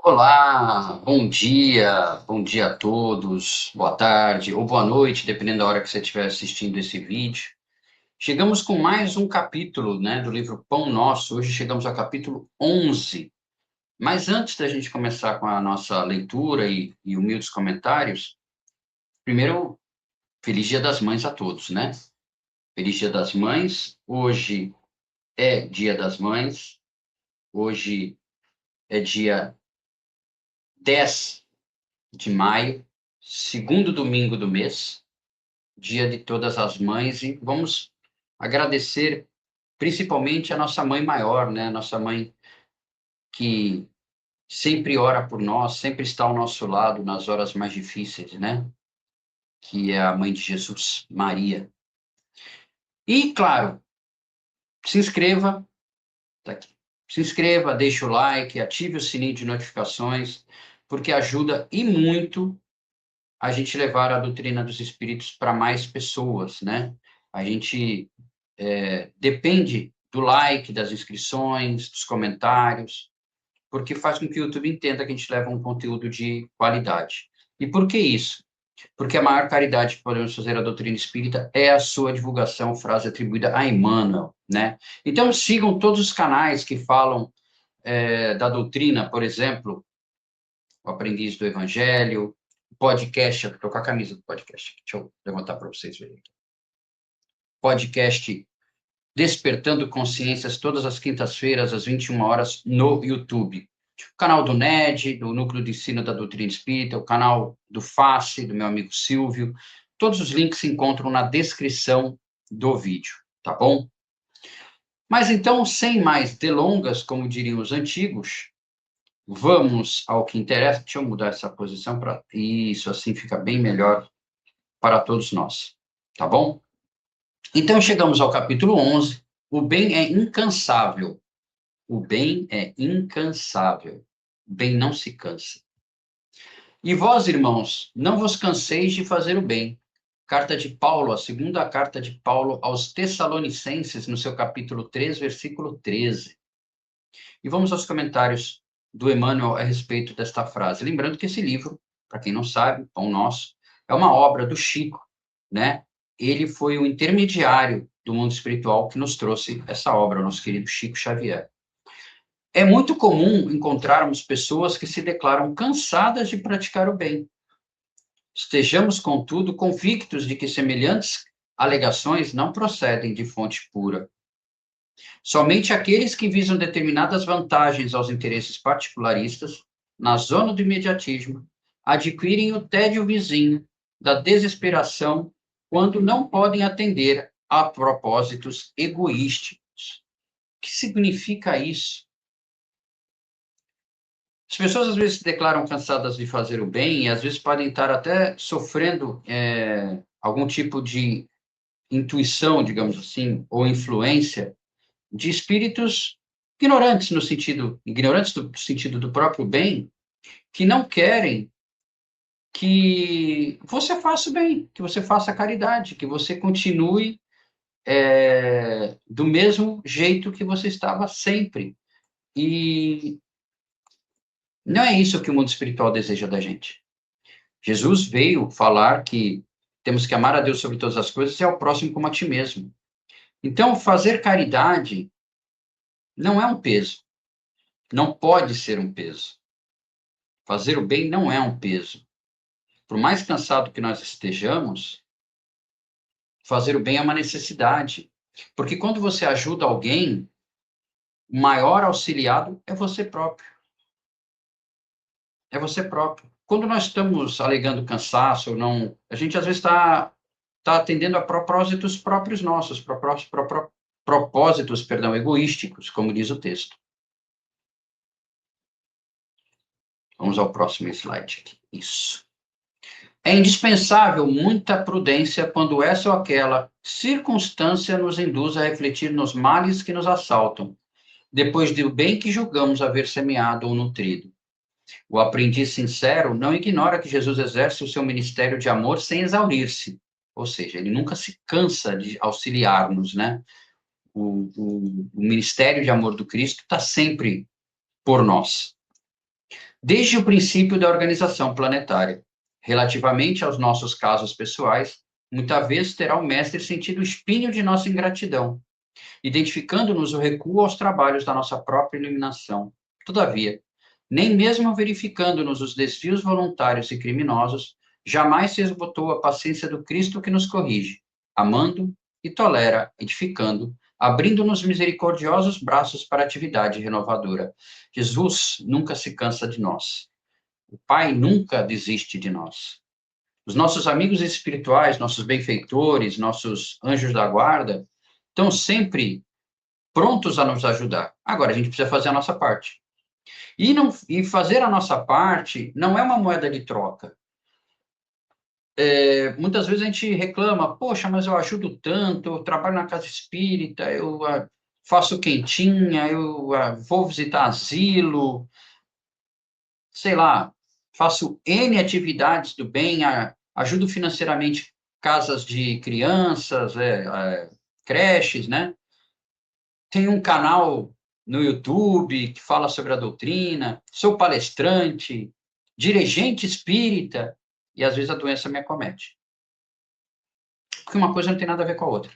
Olá, bom dia a todos, boa tarde ou boa noite, dependendo da hora que você estiver assistindo esse vídeo. Chegamos com mais um capítulo, né, do livro Pão Nosso. Hoje chegamos ao capítulo 11. Mas antes da gente começar com a nossa leitura e humildes comentários, primeiro, Feliz Dia das Mães a todos, né? Feliz Dia das Mães. Hoje é Dia das Mães. Hoje é dia 10 de maio, segundo domingo do mês. Dia de Todas as Mães, e vamos agradecer principalmente a nossa mãe maior, né? Nossa mãe que sempre ora por nós, sempre está ao nosso lado nas horas mais difíceis, né? Que é a mãe de Jesus, Maria. E, claro, se inscreva, tá aqui. Se inscreva, deixe o like, ative o sininho de notificações, porque ajuda e muito a gente levar a doutrina dos espíritos para mais pessoas, né? A gente depende do like, das inscrições, dos comentários, porque faz com que o YouTube entenda que a gente leva um conteúdo de qualidade. E por que isso? Porque a maior caridade que podemos fazer à doutrina espírita é a sua divulgação, frase atribuída a Emmanuel, né? Então, sigam todos os canais que falam da doutrina, por exemplo, o Aprendiz do Evangelho, podcast, eu estou com a camisa do podcast, deixa eu levantar para vocês verem. Podcast Despertando Consciências, todas as quintas-feiras, às 21 horas, no YouTube. O canal do NED, do Núcleo de Ensino da Doutrina Espírita, o canal do FACE, do meu amigo Silvio. Todos os links se encontram na descrição do vídeo, tá bom? Mas então, sem mais delongas, como diriam os antigos, vamos ao que interessa. Deixa eu mudar essa posição para isso, assim fica bem melhor para todos nós, tá bom? Então, chegamos ao capítulo 11. O bem é incansável. O bem é incansável. O bem não se cansa. E vós, irmãos, não vos canseis de fazer o bem. Carta de Paulo, a segunda carta de Paulo aos Tessalonicenses, no seu capítulo 3, versículo 13. E vamos aos comentários do Emmanuel a respeito desta frase. Lembrando que esse livro, para quem não sabe, Pão Nosso, é uma obra do Chico, né? Ele foi o intermediário do mundo espiritual que nos trouxe essa obra, o nosso querido Chico Xavier. É muito comum encontrarmos pessoas que se declaram cansadas de praticar o bem. Estejamos, contudo, convictos de que semelhantes alegações não procedem de fonte pura. Somente aqueles que visam determinadas vantagens aos interesses particularistas, na zona do imediatismo, adquirem o tédio vizinho da desesperação quando não podem atender a propósitos egoísticos. O que significa isso? As pessoas às vezes se declaram cansadas de fazer o bem e às vezes podem estar até sofrendo algum tipo de intuição, digamos assim, ou influência de espíritos ignorantes do sentido do próprio bem, que não querem que você faça o bem, que você faça a caridade, que você continue do mesmo jeito que você estava sempre. E não é isso que o mundo espiritual deseja da gente. Jesus veio falar que temos que amar a Deus sobre todas as coisas e ao próximo como a ti mesmo. Então, fazer caridade não é um peso, não pode ser um peso. Fazer o bem não é um peso. Por mais cansado que nós estejamos, fazer o bem é uma necessidade. Porque quando você ajuda alguém, o maior auxiliado é você próprio. É você próprio. Quando nós estamos alegando cansaço ou não, a gente às vezes está atendendo a propósitos próprios nossos, propósitos, perdão, egoísticos, como diz o texto. Vamos ao próximo slide aqui. Isso. É indispensável muita prudência quando essa ou aquela circunstância nos induz a refletir nos males que nos assaltam, depois do bem que julgamos haver semeado ou nutrido. O aprendiz sincero não ignora que Jesus exerce o seu ministério de amor sem exaurir-se, ou seja, ele nunca se cansa de auxiliar-nos, né? O ministério de amor do Cristo está sempre por nós. desde o princípio da organização planetária. Relativamente aos nossos casos pessoais, muitas vezes terá o mestre sentido o espinho de nossa ingratidão, identificando-nos o recuo aos trabalhos da nossa própria iluminação. Todavia, nem mesmo verificando-nos os desvios voluntários e criminosos, jamais se esgotou a paciência do Cristo que nos corrige, amando e tolera, edificando, abrindo-nos misericordiosos braços para a atividade renovadora. Jesus nunca se cansa de nós. O Pai nunca desiste de nós. Os nossos amigos espirituais, nossos benfeitores, nossos anjos da guarda, estão sempre prontos a nos ajudar. Agora, a gente precisa fazer a nossa parte. E fazer a nossa parte não é uma moeda de troca. Muitas vezes a gente reclama, poxa, mas eu ajudo tanto, eu trabalho na casa espírita, eu faço quentinha, eu vou visitar asilo, sei lá, faço N atividades do bem, ajudo financeiramente casas de crianças, creches, né? Tem um canal no YouTube que fala sobre a doutrina, sou palestrante, dirigente espírita, e às vezes a doença me acomete. Porque uma coisa não tem nada a ver com a outra.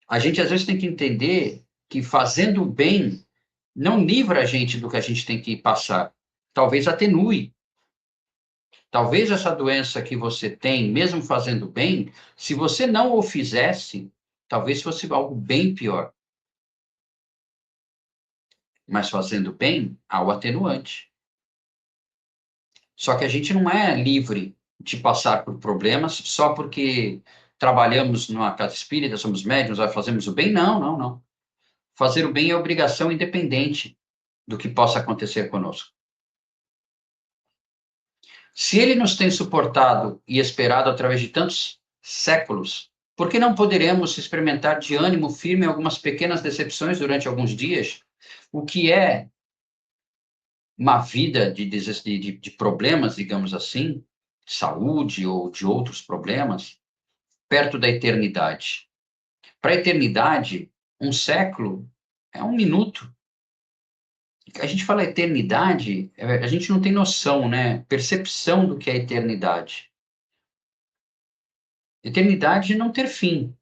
A gente às vezes tem que entender que fazendo o bem não livra a gente do que a gente tem que passar. Talvez atenue. Talvez essa doença que você tem, mesmo fazendo bem, se você não o fizesse, talvez fosse algo bem pior. Mas fazendo bem, há o atenuante. Só que a gente não é livre de passar por problemas só porque trabalhamos numa casa espírita, somos médiuns, fazemos o bem. Não, não, não. Fazer o bem é obrigação independente do que possa acontecer conosco. Se ele nos tem suportado e esperado através de tantos séculos, por que não poderemos experimentar de ânimo firme algumas pequenas decepções durante alguns dias? O que é uma vida de problemas, digamos assim, de saúde ou de outros problemas, perto da eternidade. Para a eternidade, um século é um minuto. A gente fala eternidade, a gente não tem noção, né? Percepção do que é eternidade. Eternidade é não ter fim.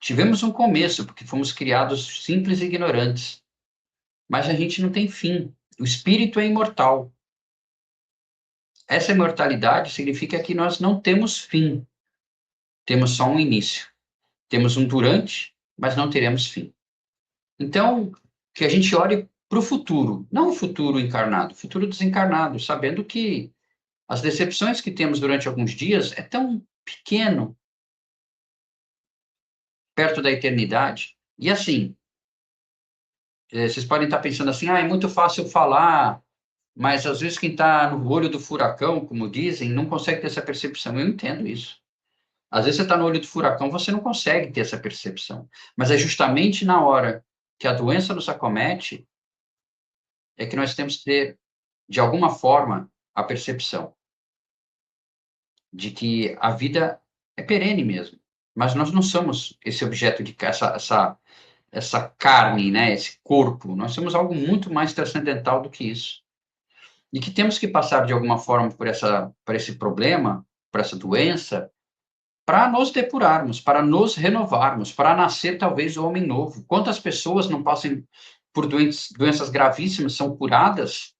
Tivemos um começo, porque fomos criados simples e ignorantes. Mas a gente não tem fim. O espírito é imortal. Essa imortalidade significa que nós não temos fim. Temos só um início. Temos um durante, mas não teremos fim. Então, que a gente olhe para o futuro, não o futuro encarnado, o futuro desencarnado, sabendo que as decepções que temos durante alguns dias é tão pequeno perto da eternidade. E assim, vocês podem estar pensando assim, é muito fácil falar, mas às vezes quem está no olho do furacão, como dizem, não consegue ter essa percepção. Eu entendo isso. Às vezes você está no olho do furacão, você não consegue ter essa percepção. Mas é justamente na hora que a doença nos acomete, é que nós temos que ter, de alguma forma, a percepção de que a vida é perene mesmo. Mas nós não somos esse objeto de essa carne, né? Esse corpo. Nós somos algo muito mais transcendental do que isso. E que temos que passar, de alguma forma, por esse problema, por essa doença, para nos depurarmos, para nos renovarmos, para nascer talvez o homem novo. Quantas pessoas não passam por doenças gravíssimas, são curadas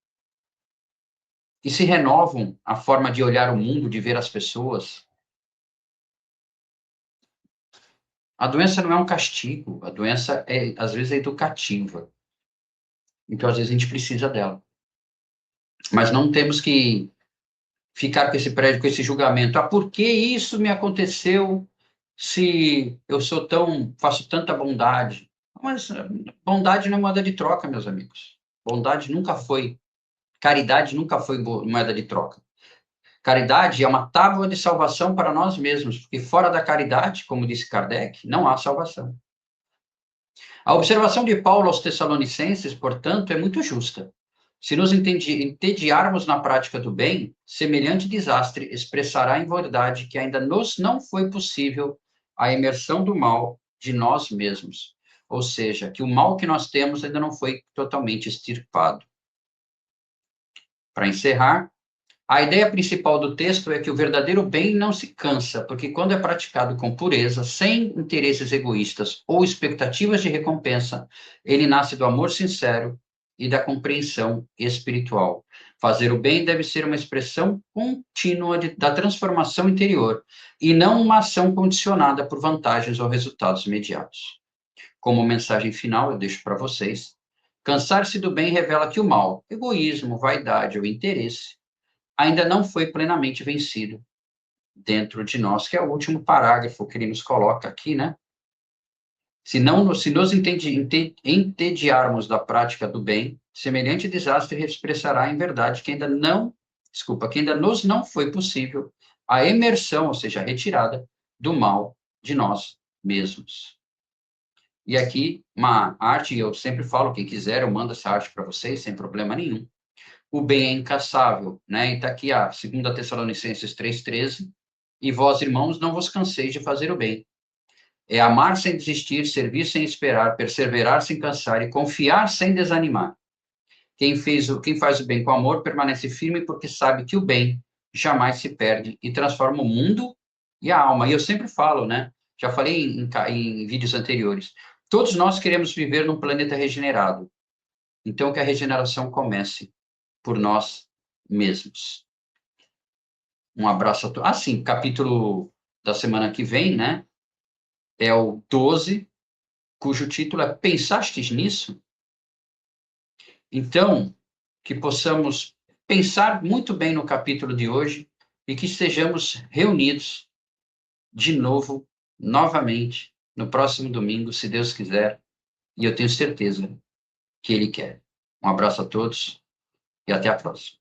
e se renovam a forma de olhar o mundo, de ver as pessoas? A doença não é um castigo, a doença às vezes é educativa. Então, às vezes a gente precisa dela. Mas não temos que ficar com esse prédio, com esse julgamento. Por que isso me aconteceu se eu faço tanta bondade? Mas bondade não é moeda de troca, meus amigos. Caridade nunca foi moeda de troca. Caridade é uma tábua de salvação para nós mesmos, porque fora da caridade, como disse Kardec, não há salvação. A observação de Paulo aos Tessalonicenses, portanto, é muito justa. Se nos entediarmos na prática do bem, semelhante desastre expressará em verdade que ainda nos não foi possível a imersão do mal de nós mesmos. Ou seja, que o mal que nós temos ainda não foi totalmente extirpado. Para encerrar, a ideia principal do texto é que o verdadeiro bem não se cansa, porque quando é praticado com pureza, sem interesses egoístas ou expectativas de recompensa, ele nasce do amor sincero e da compreensão espiritual. Fazer o bem deve ser uma expressão contínua da transformação interior e não uma ação condicionada por vantagens ou resultados imediatos. Como mensagem final, eu deixo para vocês: cansar-se do bem revela que o mal, egoísmo, vaidade ou interesse ainda não foi plenamente vencido dentro de nós, que é o último parágrafo que ele nos coloca aqui, né? Se nos entediarmos da prática do bem, semelhante desastre expressará em verdade que ainda nos não foi possível a emersão, ou seja, a retirada do mal de nós mesmos. E aqui, uma arte, eu sempre falo, quem quiser, eu mando essa arte para vocês, sem problema nenhum. O bem é incansável, né? E está aqui a 2 Tessalonicenses 3,13. E vós, irmãos, não vos canseis de fazer o bem. É amar sem desistir, servir sem esperar, perseverar sem cansar e confiar sem desanimar. Quem faz o bem com amor permanece firme porque sabe que o bem jamais se perde e transforma o mundo e a alma. E eu sempre falo, né? Já falei em vídeos anteriores. Todos nós queremos viver num planeta regenerado. Então, que a regeneração comece por nós mesmos. Um abraço a todos. Sim, capítulo da semana que vem, né? É o 12, cujo título é Pensastes nisso? Então, que possamos pensar muito bem no capítulo de hoje e que estejamos reunidos de novo, novamente, no próximo domingo, se Deus quiser, e eu tenho certeza que Ele quer. Um abraço a todos e até a próxima.